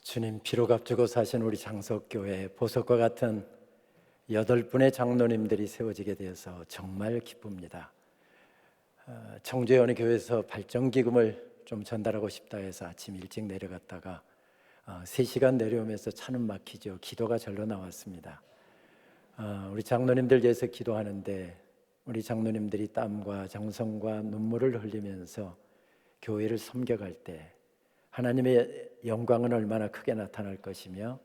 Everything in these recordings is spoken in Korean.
주님 피로 값주고 사신 우리 장석교회 보석과 같은 8분의 장로님들이 세워지게 되어서 정말 기쁩니다. 청주의 어느 교회에서 발전기금을 좀 전달하고 싶다 해서 아침 일찍 내려갔다가 3시간 내려오면서 차는 막히죠. 기도가 절로 나왔습니다. 우리 장로님들 위해서 기도하는데 우리 장로님들이 땀과 정성과 눈물을 흘리면서 교회를 섬겨갈 때 하나님의 영광은 얼마나 크게 나타날 것이며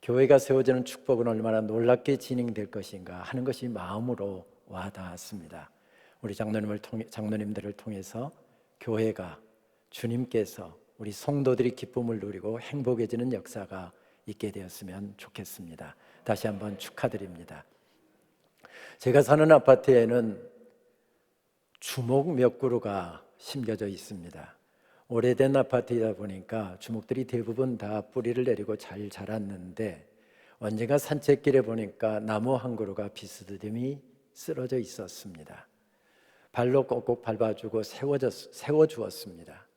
교회가 세워지는 축복은 얼마나 놀랍게 진행될 것인가 하는 것이 마음으로 와닿았습니다. 우리 장로님들을 통해서 교회가 주님께서 우리 성도들이 기쁨을 누리고 행복해지는 역사가 있게 되었으면 좋겠습니다. 다시 한번 축하드립니다. 제가 사는 아파트에는 주목 몇 그루가 심겨져 있습니다. 오래된 아파트이다 보니까 주목들이 대부분 다 뿌리를 내리고 잘 자랐는데 언젠가 산책길에 보니까 나무 한 그루가 비스듬히 쓰러져 있었습니다. 발로 꼭꼭 밟아주고 세워주었습니다.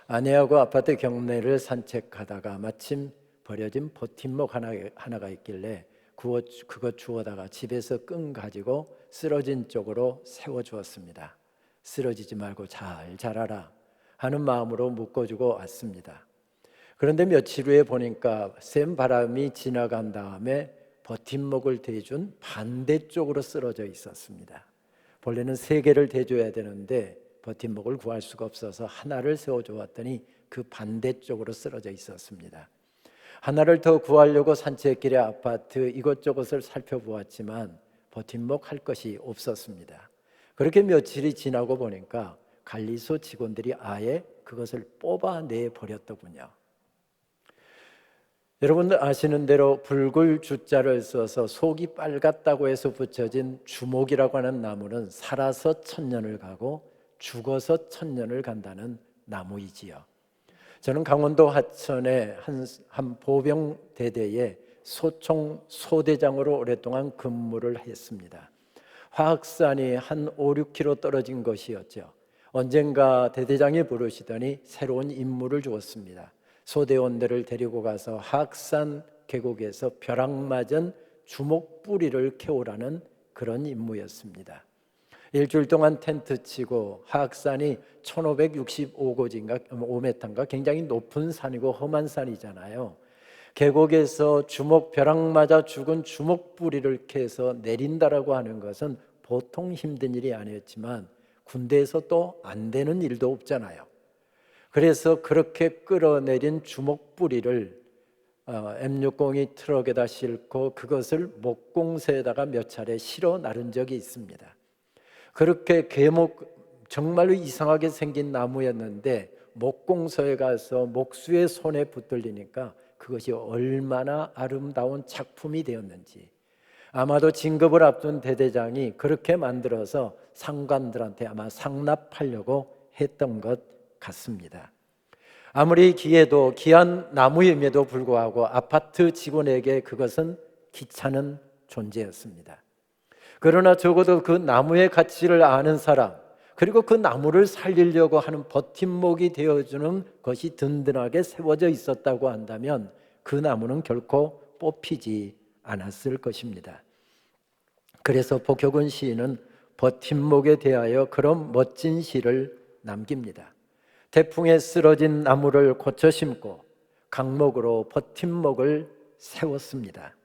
아내하고 아파트 경내를 산책하다가 마침 버려진 버팀목 하나가 있길래 그것 주워다가 집에서 끈 가지고 쓰러진 쪽으로 세워주었습니다. 쓰러지지 말고 잘 자라라 하는 마음으로 묶어주고 왔습니다. 그런데 며칠 후에 보니까 센 바람이 지나간 다음에 버팀목을 대준 반대쪽으로 쓰러져 있었습니다. 본래는 3개를 대줘야 되는데 버팀목을 구할 수가 없어서 하나를 세워주었더니 그 반대쪽으로 쓰러져 있었습니다. 하나를 더 구하려고 산책길에 아파트 이것저것을 살펴보았지만 버팀목 할 것이 없었습니다. 그렇게 며칠이 지나고 보니까 관리소 직원들이 아예 그것을 뽑아내 버렸더군요. 여러분들 아시는 대로 붉을 주자를 써서 속이 빨갛다고 해서 붙여진 주목이라고 하는 나무는 살아서 1000년을 가고 죽어서 1000년을 간다는 나무이지요. 저는 강원도 하천의 한 보병대대에 소총 소대장으로 오랫동안 근무를 했습니다. 화학산이 한 5-6km 떨어진 것이었죠. 언젠가 대대장이 부르시더니 새로운 임무를 주었습니다. 소대원들을 데리고 가서 화학산 계곡에서 벼락맞은 주목 뿌리를 캐오라는 그런 임무였습니다. 일주일 동안 텐트 치고 화학산이 1565고지인가 5m인가 굉장히 높은 산이고 험한 산이잖아요. 계곡에서 벼락 맞아 죽은 주목 뿌리를 캐서 내린다라고 하는 것은 보통 힘든 일이 아니었지만 군대에서 또 안 되는 일도 없잖아요. 그래서 그렇게 끌어내린 주목 뿌리를 M60이 트럭에다 싣고 그것을 목공소에다가 몇 차례 실어 나른 적이 있습니다. 그렇게 정말로 이상하게 생긴 나무였는데 목공소에 가서 목수의 손에 붙들리니까 그것이 얼마나 아름다운 작품이 되었는지, 아마도 진급을 앞둔 대대장이 그렇게 만들어서 상관들한테 아마 상납하려고 했던 것 같습니다. 아무리 귀한 나무임에도 불구하고 아파트 직원에게 그것은 귀찮은 존재였습니다. 그러나 적어도 그 나무의 가치를 아는 사람, 그리고 그 나무를 살리려고 하는 버팀목이 되어주는 것이 든든하게 세워져 있었다고 한다면 그 나무는 결코 뽑히지 않았을 것입니다. 그래서 복효근 시인은 버팀목에 대하여 그런 멋진 시를 남깁니다. 태풍에 쓰러진 나무를 고쳐 심고 강목으로 버팀목을 세웠습니다.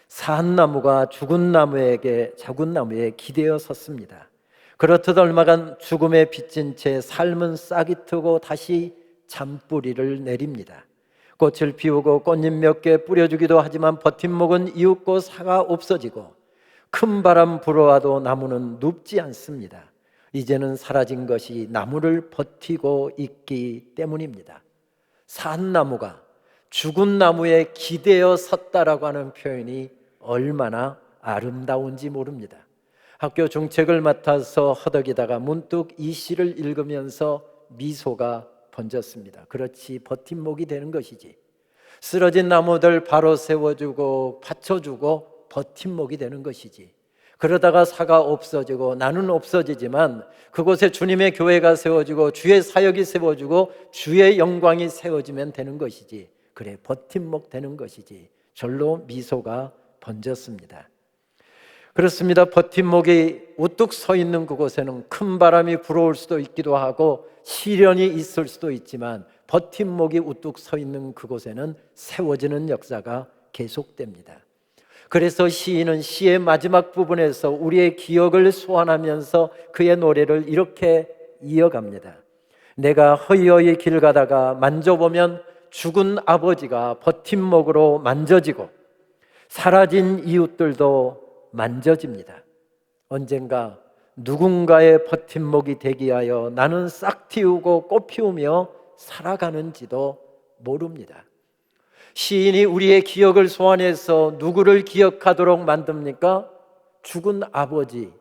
산 나무가 죽은 나무에 기대어 섰습니다. 그렇듯 얼마간 죽음에 빚진 채 삶은 싹이 트고 다시 잔뿌리를 내립니다. 꽃을 피우고 꽃잎 몇 개 뿌려주기도 하지만 버팀목은 이웃고 사가 없어지고 큰 바람 불어와도 나무는 눕지 않습니다. 이제는 사라진 것이 나무를 버티고 있기 때문입니다. 산 나무가 죽은 나무에 기대어 섰다라고 하는 표현이 얼마나 아름다운지 모릅니다. 학교 중책을 맡아서 허덕이다가 문득 이 시를 읽으면서 미소가 번졌습니다. 그렇지, 버팀목이 되는 것이지. 쓰러진 나무들 바로 세워주고 받쳐주고 버팀목이 되는 것이지. 그러다가 사가 없어지고 나는 없어지지만 그곳에 주님의 교회가 세워지고 주의 사역이 세워지고 주의 영광이 세워지면 되는 것이지. 그래 버팀목 되는 것이지. 절로 미소가 번졌습니다. 그렇습니다. 버팀목이 우뚝 서 있는 그곳에는 큰 바람이 불어올 수도 있기도 하고 시련이 있을 수도 있지만 버팀목이 우뚝 서 있는 그곳에는 세워지는 역사가 계속됩니다. 그래서 시인은 시의 마지막 부분에서 우리의 기억을 소환하면서 그의 노래를 이렇게 이어갑니다. 내가 허이허이 길 가다가 만져보면 죽은 아버지가 버팀목으로 만져지고 사라진 이웃들도 만져집니다. 언젠가 누군가의 버팀목이 되기하여 나는 싹 틔우고 꽃 피우며 살아가는지도 모릅니다. 시인이 우리의 기억을 소환해서 누구를 기억하도록 만듭니까? 죽은 아버지,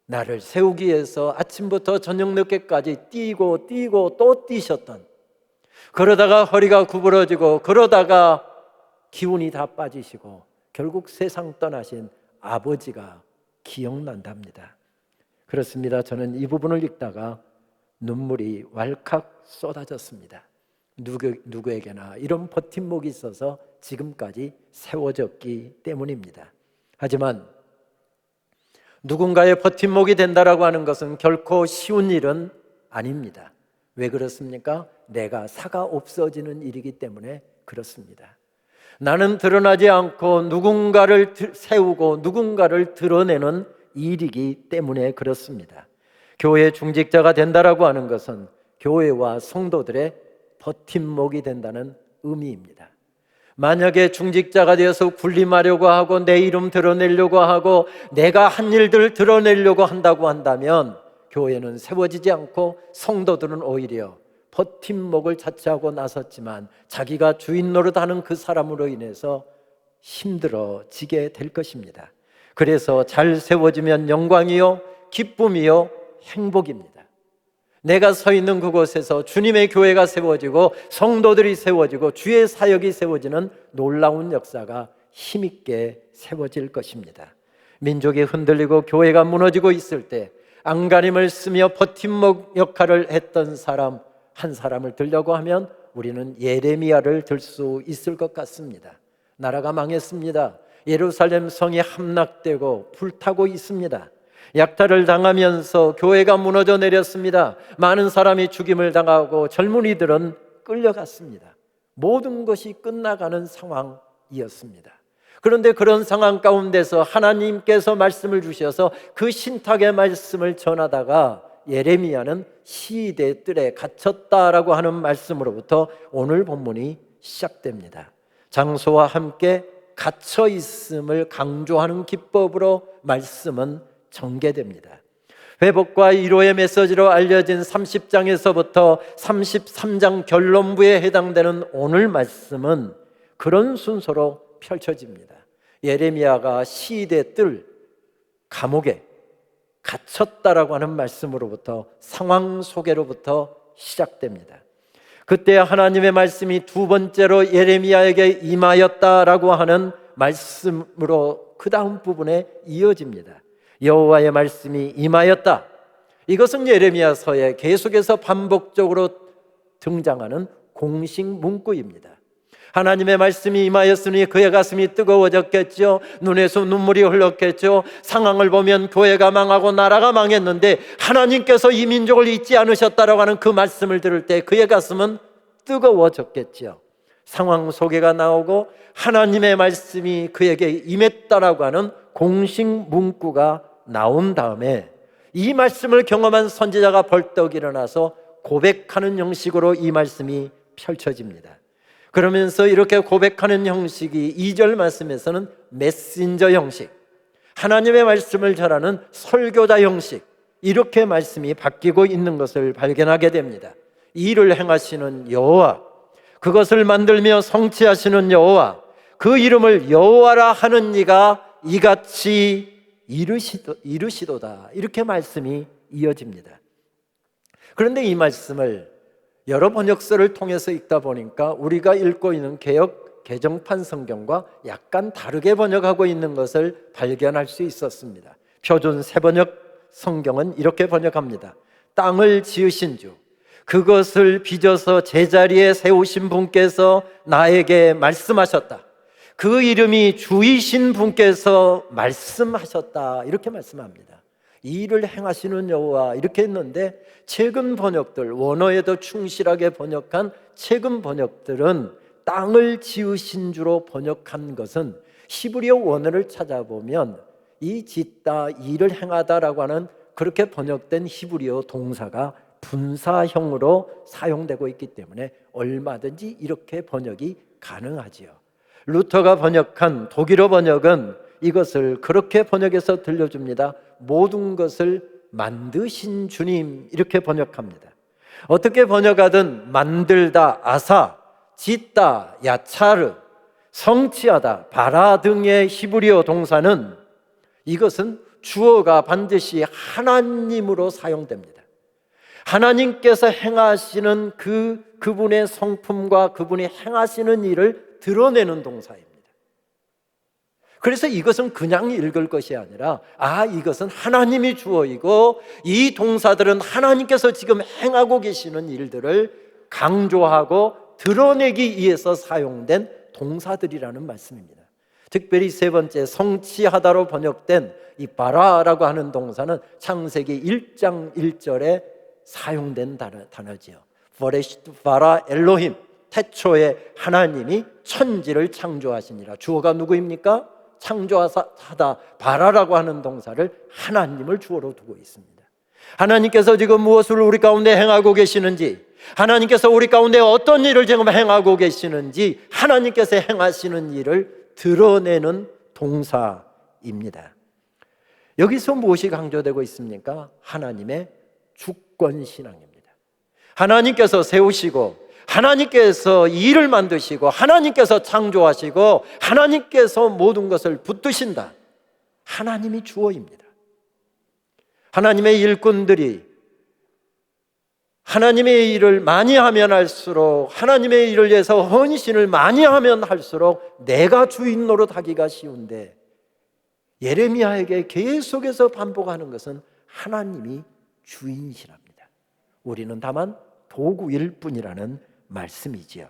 나를 세우기 위해서 아침부터 저녁 늦게까지 뛰고 또 뛰셨던, 그러다가 허리가 구부러지고 그러다가 기운이 다 빠지시고 결국 세상 떠나신 아버지가 기억난답니다. 그렇습니다. 저는 이 부분을 읽다가 눈물이 왈칵 쏟아졌습니다. 누구에게나 이런 버팀목이 있어서 지금까지 세워졌기 때문입니다. 하지만 누군가의 버팀목이 된다라고 하는 것은 결코 쉬운 일은 아닙니다. 왜 그렇습니까? 내가 사가 없어지는 일이기 때문에 그렇습니다. 나는 드러나지 않고 누군가를 세우고 누군가를 드러내는 일이기 때문에 그렇습니다. 교회 중직자가 된다라고 하는 것은 교회와 성도들의 버팀목이 된다는 의미입니다. 만약에 중직자가 되어서 군림하려고 하고 내 이름 드러내려고 하고 내가 한 일들을 드러내려고 한다고 한다면 교회는 세워지지 않고 성도들은 오히려 버팀목을 자처하고 나섰지만 자기가 주인 노릇하는 그 사람으로 인해서 힘들어지게 될 것입니다. 그래서 잘 세워지면 영광이요 기쁨이요 행복입니다. 내가 서 있는 그곳에서 주님의 교회가 세워지고 성도들이 세워지고 주의 사역이 세워지는 놀라운 역사가 힘있게 세워질 것입니다. 민족이 흔들리고 교회가 무너지고 있을 때 안간힘을 쓰며 버팀목 역할을 했던 사람 한 사람을 들려고 하면 우리는 예레미야를 들 수 있을 것 같습니다. 나라가 망했습니다. 예루살렘 성이 함락되고 불타고 있습니다. 약탈을 당하면서 교회가 무너져 내렸습니다. 많은 사람이 죽임을 당하고 젊은이들은 끌려갔습니다. 모든 것이 끝나가는 상황이었습니다. 그런데 그런 상황 가운데서 하나님께서 말씀을 주셔서 그 신탁의 말씀을 전하다가 예레미야는 시대 뜰에 갇혔다라고 하는 말씀으로부터 오늘 본문이 시작됩니다. 장소와 함께 갇혀 있음을 강조하는 기법으로 말씀은 전개됩니다. 회복과 위로의 메시지로 알려진 30장에서부터 33장 결론부에 해당되는 오늘 말씀은 그런 순서로 펼쳐집니다. 예레미야가 시대 뜰 감옥에 갇혔다라고 하는 말씀으로부터 상황 소개로부터 시작됩니다. 그때 하나님의 말씀이 두 번째로 예레미야에게 임하였다라고 하는 말씀으로 그 다음 부분에 이어집니다. 여호와의 말씀이 임하였다. 이것은 예레미야서에 계속해서 반복적으로 등장하는 공식 문구입니다. 하나님의 말씀이 임하였으니 그의 가슴이 뜨거워졌겠죠. 눈에서 눈물이 흘렀겠죠. 상황을 보면 교회가 망하고 나라가 망했는데 하나님께서 이 민족을 잊지 않으셨다라고 하는 그 말씀을 들을 때 그의 가슴은 뜨거워졌겠죠. 상황 소개가 나오고 하나님의 말씀이 그에게 임했다라고 하는 공식 문구가 나온 다음에 이 말씀을 경험한 선지자가 벌떡 일어나서 고백하는 형식으로 이 말씀이 펼쳐집니다. 그러면서 이렇게 고백하는 형식이 2절 말씀에서는 메신저 형식, 하나님의 말씀을 전하는 설교자 형식, 이렇게 말씀이 바뀌고 있는 것을 발견하게 됩니다. 이 일을 행하시는 여호와, 그것을 만들며 성취하시는 여호와, 그 이름을 여호와라 하는 이가 이같이 이르시도다. 이렇게 말씀이 이어집니다. 그런데 이 말씀을 여러 번역서를 통해서 읽다 보니까 우리가 읽고 있는 개역 개정판 성경과 약간 다르게 번역하고 있는 것을 발견할 수 있었습니다. 표준 새번역 성경은 이렇게 번역합니다. 땅을 지으신 주, 그것을 빚어서 제자리에 세우신 분께서 나에게 말씀하셨다. 그 이름이 주이신 분께서 말씀하셨다. 이렇게 말씀합니다. 이 일을 행하시는 여호와 이렇게 했는데, 최근 번역들, 원어에도 충실하게 번역한 최근 번역들은 땅을 지으신 주로 번역한 것은, 히브리어 원어를 찾아보면 이 짓다, 이 일을 행하다라고 하는 그렇게 번역된 히브리어 동사가 분사형으로 사용되고 있기 때문에 얼마든지 이렇게 번역이 가능하지요. 루터가 번역한 독일어 번역은 이것을 그렇게 번역해서 들려줍니다. 모든 것을 만드신 주님, 이렇게 번역합니다. 어떻게 번역하든 만들다, 아사, 짓다, 야차르, 성취하다, 바라 등의 히브리어 동사는 이것은 주어가 반드시 하나님으로 사용됩니다. 하나님께서 행하시는 그분의 성품과 그분이 행하시는 일을 드러내는 동사입니다. 그래서 이것은 그냥 읽을 것이 아니라, 이것은 하나님이 주어이고 이 동사들은 하나님께서 지금 행하고 계시는 일들을 강조하고 드러내기 위해서 사용된 동사들이라는 말씀입니다. 특별히 세 번째, 성취하다로 번역된 이 바라라고 하는 동사는 창세기 1장 1절에 사용된 단어지요. 버레시트 바라 엘로힘, 태초에 하나님이 천지를 창조하시니라. 주어가 누구입니까? 창조하다, 바라라고 하는 동사를 하나님을 주어로 두고 있습니다. 하나님께서 지금 무엇을 우리 가운데 행하고 계시는지, 하나님께서 우리 가운데 어떤 일을 지금 행하고 계시는지, 하나님께서 행하시는 일을 드러내는 동사입니다. 여기서 무엇이 강조되고 있습니까? 하나님의 주권신앙입니다. 하나님께서 세우시고, 하나님께서 일을 만드시고, 하나님께서 창조하시고, 하나님께서 모든 것을 붙드신다. 하나님이 주어입니다. 하나님의 일꾼들이 하나님의 일을 많이 하면 할수록, 하나님의 일을 위해서 헌신을 많이 하면 할수록 내가 주인 노릇하기가 쉬운데, 예레미야에게 계속해서 반복하는 것은 하나님이 주인이시랍니다. 우리는 다만 도구일 뿐이라는 말씀이지요.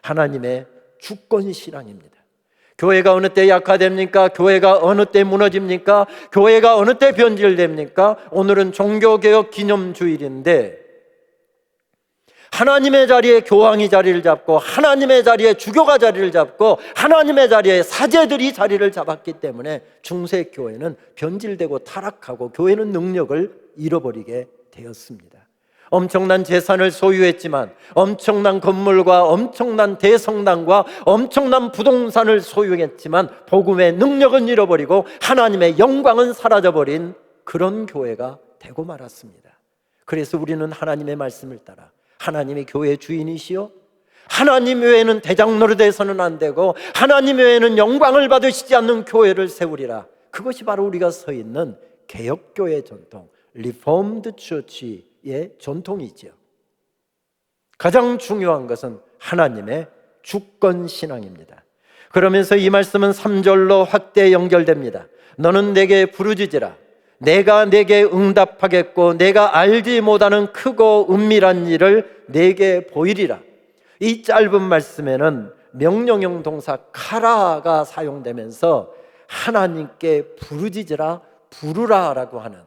하나님의 주권신앙입니다. 교회가 어느 때 약화됩니까? 교회가 어느 때 무너집니까? 교회가 어느 때 변질됩니까? 오늘은 종교개혁 기념주일인데, 하나님의 자리에 교황이 자리를 잡고, 하나님의 자리에 주교가 자리를 잡고, 하나님의 자리에 사제들이 자리를 잡았기 때문에 중세교회는 변질되고 타락하고 교회는 능력을 잃어버리게 되었습니다. 엄청난 재산을 소유했지만, 엄청난 건물과 엄청난 대성당과 엄청난 부동산을 소유했지만 복음의 능력은 잃어버리고 하나님의 영광은 사라져버린 그런 교회가 되고 말았습니다. 그래서 우리는 하나님의 말씀을 따라, 하나님이 교회의 주인이시요, 하나님 외에는 대장 노릇해서는 안 되고 하나님 외에는 영광을 받으시지 않는 교회를 세우리라. 그것이 바로 우리가 서 있는 개혁교회 전통, 리폼드 처치의 전통이지요. 가장 중요한 것은 하나님의 주권신앙입니다. 그러면서 이 말씀은 3절로 확대 연결됩니다. 너는 내게 부르짖으라. 내가 내게 응답하겠고 내가 알지 못하는 크고 은밀한 일을 내게 보이리라. 이 짧은 말씀에는 명령형 동사 카라가 사용되면서 하나님께 부르짖으라, 부르라라고 하는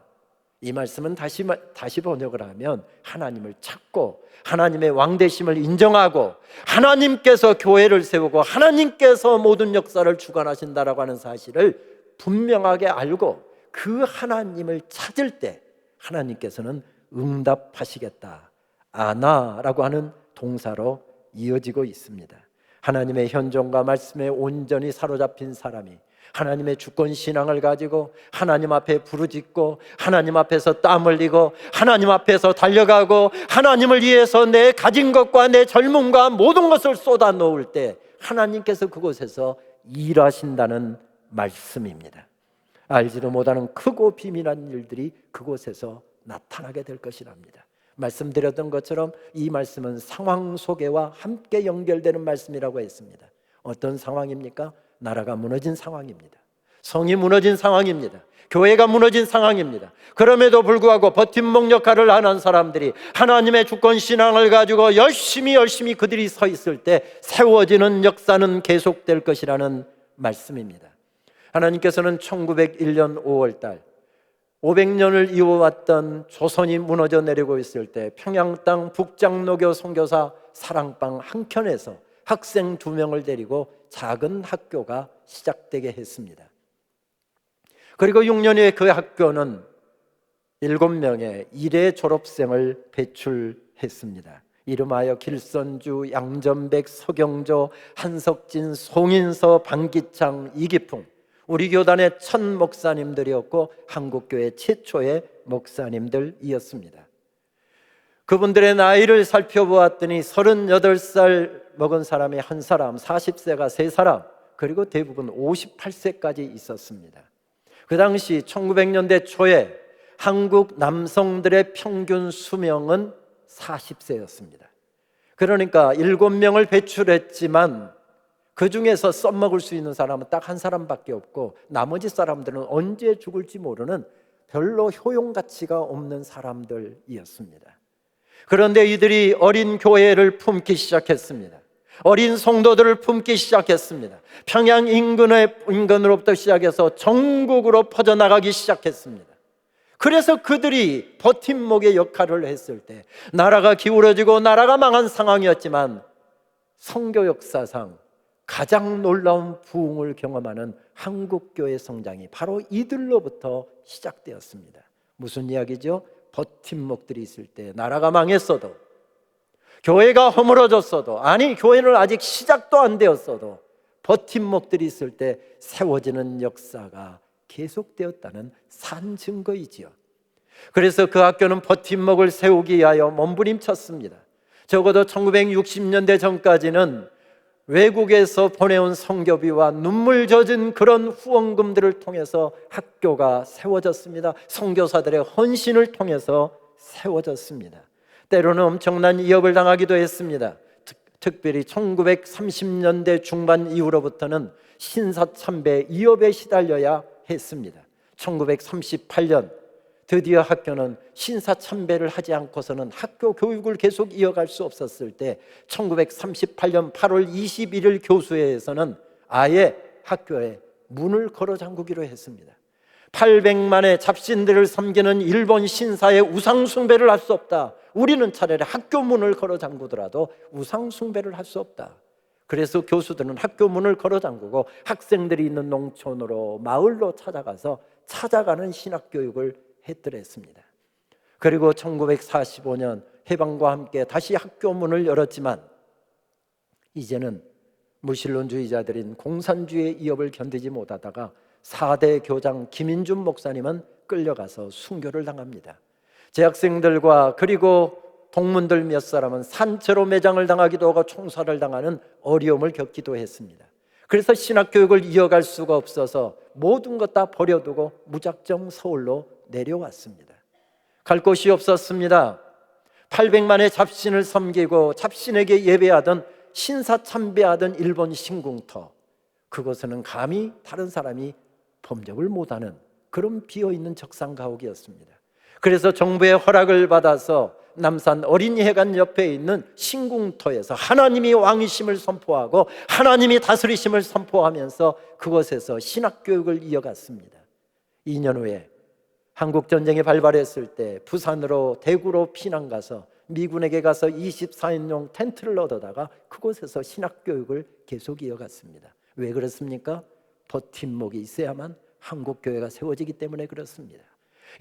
이 말씀은 다시 번역을 하면 하나님을 찾고 하나님의 왕되심을 인정하고 하나님께서 교회를 세우고 하나님께서 모든 역사를 주관하신다라고 하는 사실을 분명하게 알고 그 하나님을 찾을 때 하나님께서는 응답하시겠다. 아나라고 하는 동사로 이어지고 있습니다. 하나님의 현존과 말씀에 온전히 사로잡힌 사람이 하나님의 주권신앙을 가지고 하나님 앞에 부르짖고 하나님 앞에서 땀 흘리고 하나님 앞에서 달려가고 하나님을 위해서 내 가진 것과 내 젊음과 모든 것을 쏟아 놓을 때 하나님께서 그곳에서 일하신다는 말씀입니다. 알지도 못하는 크고 비밀한 일들이 그곳에서 나타나게 될 것이랍니다. 말씀드렸던 것처럼 이 말씀은 상황 소개와 함께 연결되는 말씀이라고 했습니다. 어떤 상황입니까? 나라가 무너진 상황입니다. 성이 무너진 상황입니다. 교회가 무너진 상황입니다. 그럼에도 불구하고 버팀목 역할을 하는 사람들이 하나님의 주권 신앙을 가지고 열심히 그들이 서 있을 때 세워지는 역사는 계속될 것이라는 말씀입니다. 하나님께서는 1901년 5월 달 500년을 이어왔던 조선이 무너져 내리고 있을 때 평양 땅 북장로교 선교사 사랑방 한 켠에서 학생 2명을 데리고 작은 학교가 시작되게 했습니다. 그리고 6년 후에 그 학교는 7명의 일회 졸업생을 배출했습니다. 이름하여 길선주, 양전백, 서경조, 한석진, 송인서, 방기창, 이기풍, 우리 교단의 첫 목사님들이었고 한국교회 최초의 목사님들이었습니다. 그분들의 나이를 살펴보았더니 38살 먹은 사람이 한 사람, 40세가 3사람, 그리고 대부분 58세까지 있었습니다. 그 당시 1900년대 초에 한국 남성들의 평균 수명은 40세였습니다. 그러니까 7명을 배출했지만 그 중에서 썸먹을 수 있는 사람은 딱 한 사람밖에 없고 나머지 사람들은 언제 죽을지 모르는 별로 효용가치가 없는 사람들이었습니다. 그런데 이들이 어린 교회를 품기 시작했습니다. 어린 성도들을 품기 시작했습니다. 평양 인근으로부터 시작해서 전국으로 퍼져나가기 시작했습니다. 그래서 그들이 버팀목의 역할을 했을 때 나라가 기울어지고 나라가 망한 상황이었지만 선교 역사상 가장 놀라운 부흥을 경험하는 한국교회 성장이 바로 이들로부터 시작되었습니다. 무슨 이야기죠? 버팀목들이 있을 때 나라가 망했어도, 교회가 허물어졌어도, 아니 교회는 아직 시작도 안 되었어도 버팀목들이 있을 때 세워지는 역사가 계속되었다는 산 증거이지요. 그래서 그 학교는 버팀목을 세우기 위하여 몸부림쳤습니다. 적어도 1960년대 전까지는 외국에서 보내온 선교비와 눈물 젖은 그런 후원금들을 통해서 학교가 세워졌습니다. 선교사들의 헌신을 통해서 세워졌습니다. 때로는 엄청난 위협을 당하기도 했습니다. 특별히 1930년대 중반 이후로부터는 신사참배 위협에 시달려야 했습니다. 1938년 드디어 학교는 신사참배를 하지 않고서는 학교 교육을 계속 이어갈 수 없었을 때 1938년 8월 21일 교수회에서는 아예 학교에 문을 걸어 잠그기로 했습니다. 800만의 잡신들을 섬기는 일본 신사의 우상 숭배를 할 수 없다. 우리는 차라리 학교 문을 걸어 잠그더라도 우상 숭배를 할 수 없다. 그래서 교수들은 학교 문을 걸어 잠그고 학생들이 있는 농촌으로 마을로 찾아가서 찾아가는 신학교육을 했더랬습니다. 그리고 1945년 해방과 함께 다시 학교 문을 열었지만 이제는 무신론주의자들인 공산주의의 위협을 견디지 못하다가 4대 교장 김인준 목사님은 끌려가서 순교를 당합니다. 재학생들과 그리고 동문들 몇 사람은 산채로 매장을 당하기도 하고 총살을 당하는 어려움을 겪기도 했습니다. 그래서 신학교육을 이어갈 수가 없어서 모든 것 다 버려두고 무작정 서울로 내려왔습니다. 갈 곳이 없었습니다. 800만의 잡신을 섬기고 잡신에게 예배하던 신사참배하던 일본 신궁터, 그곳에는 감히 다른 사람이 범접을 못하는 그런 비어있는 적산가옥이었습니다. 그래서 정부의 허락을 받아서 남산 어린이회관 옆에 있는 신궁터에서 하나님이 왕이심을 선포하고 하나님이 다스리심을 선포하면서 그곳에서 신학교육을 이어갔습니다. 2년 후에 한국전쟁이 발발했을 때 부산으로 대구로 피난가서 미군에게 가서 24인용 텐트를 얻어다가 그곳에서 신학교육을 계속 이어갔습니다. 왜 그렇습니까? 버팀목이 있어야만 한국교회가 세워지기 때문에 그렇습니다.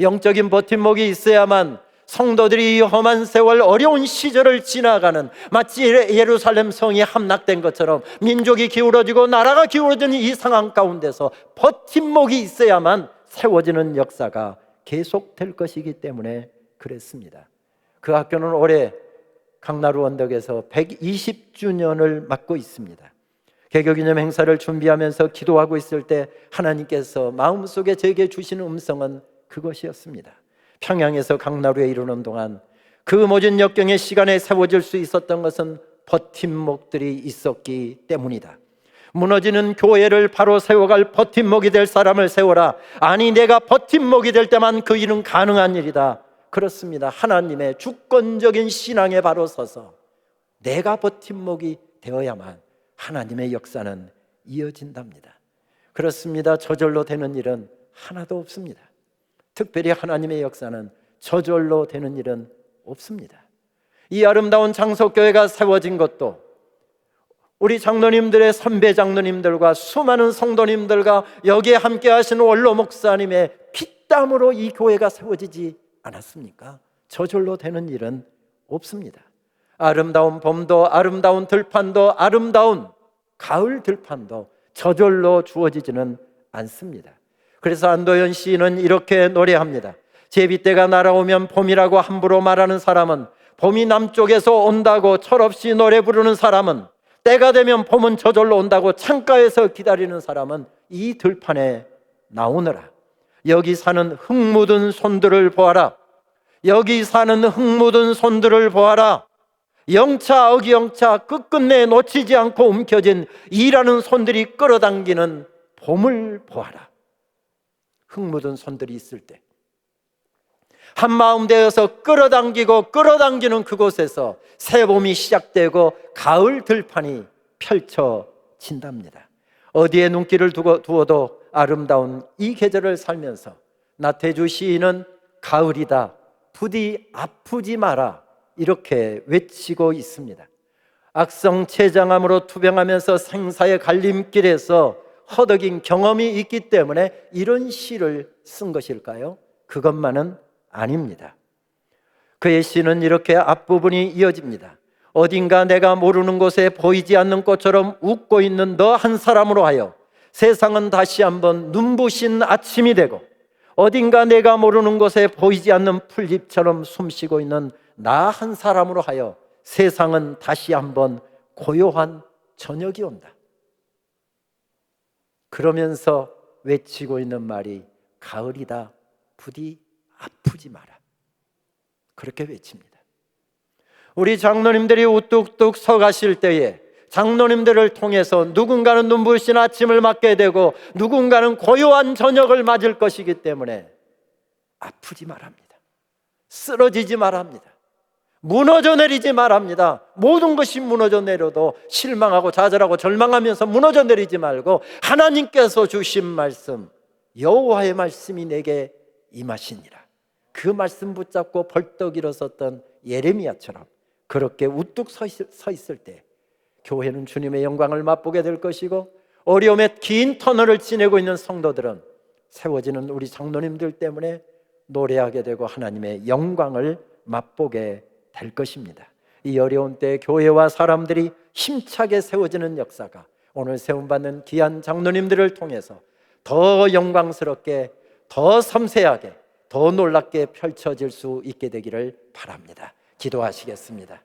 영적인 버팀목이 있어야만 성도들이 험한 세월 어려운 시절을 지나가는, 마치 예루살렘 성이 함락된 것처럼 민족이 기울어지고 나라가 기울어지는 이 상황 가운데서 버팀목이 있어야만 세워지는 역사가 계속될 것이기 때문에 그랬습니다. 그 학교는 올해 강나루 언덕에서 120주년을 맞고 있습니다. 개교기념 행사를 준비하면서 기도하고 있을 때 하나님께서 마음속에 제게 주시는 음성은 그것이었습니다. 평양에서 강나루에 이르는 동안 그 모진 역경의 시간에 세워질 수 있었던 것은 버팀목들이 있었기 때문이다. 무너지는 교회를 바로 세워갈 버팀목이 될 사람을 세워라. 아니, 내가 버팀목이 될 때만 그 일은 가능한 일이다. 그렇습니다. 하나님의 주권적인 신앙에 바로 서서 내가 버팀목이 되어야만 하나님의 역사는 이어진답니다. 그렇습니다. 저절로 되는 일은 하나도 없습니다. 특별히 하나님의 역사는 저절로 되는 일은 없습니다. 이 아름다운 장석교회가 세워진 것도 우리 장로님들의 선배 장로님들과 수많은 성도님들과 여기에 함께 하신 원로 목사님의 피땀으로 이 교회가 세워지지 않았습니까? 저절로 되는 일은 없습니다. 아름다운 봄도, 아름다운 들판도, 아름다운 가을 들판도 저절로 주어지지는 않습니다. 그래서 안도현 시인은 이렇게 노래합니다. 제비때가 날아오면 봄이라고 함부로 말하는 사람은, 봄이 남쪽에서 온다고 철없이 노래 부르는 사람은, 때가 되면 봄은 저절로 온다고 창가에서 기다리는 사람은 이 들판에 나오느라. 여기 사는 흙 묻은 손들을 보아라. 여기 사는 흙 묻은 손들을 보아라. 영차 어기영차 끝끝내 놓치지 않고 움켜진 일하는 손들이 끌어당기는 봄을 보아라. 흙 묻은 손들이 있을 때 한마음 되어서 끌어당기는 그곳에서 새 봄이 시작되고 가을 들판이 펼쳐진답니다. 어디에 눈길을 두어도 아름다운 이 계절을 살면서 나태주 시인은 가을이다, 부디 아프지 마라, 이렇게 외치고 있습니다. 악성췌장암으로 투병하면서 생사의 갈림길에서 허덕인 경험이 있기 때문에 이런 시를 쓴 것일까요? 그것만은 아닙니다. 그의 시는 이렇게 앞부분이 이어집니다. 어딘가 내가 모르는 곳에 보이지 않는 꽃처럼 웃고 있는 너 한 사람으로 하여 세상은 다시 한번 눈부신 아침이 되고, 어딘가 내가 모르는 곳에 보이지 않는 풀잎처럼 숨쉬고 있는 나 한 사람으로 하여 세상은 다시 한번 고요한 저녁이 온다. 그러면서 외치고 있는 말이 가을이다, 부디 아프지 마라. 그렇게 외칩니다. 우리 장로님들이 우뚝뚝 서 가실 때에 장로님들을 통해서 누군가는 눈부신 아침을 맞게 되고 누군가는 고요한 저녁을 맞을 것이기 때문에 아프지 말합니다. 쓰러지지 말합니다. 무너져 내리지 말합니다. 모든 것이 무너져 내려도 실망하고 좌절하고 절망하면서 무너져 내리지 말고 하나님께서 주신 말씀, 여호와의 말씀이 내게 임하시니라. 그 말씀 붙잡고 벌떡 일어섰던 예레미야처럼 그렇게 우뚝 서 있을 때 교회는 주님의 영광을 맛보게 될 것이고, 어려움의 긴 터널을 지내고 있는 성도들은 세워지는 우리 장로님들 때문에 노래하게 되고 하나님의 영광을 맛보게 될 것입니다. 이 어려운 때 교회와 사람들이 힘차게 세워지는 역사가 오늘 세움받는 귀한 장로님들을 통해서 더 영광스럽게, 더 섬세하게, 더 놀랍게 펼쳐질 수 있게 되기를 바랍니다. 기도하시겠습니다.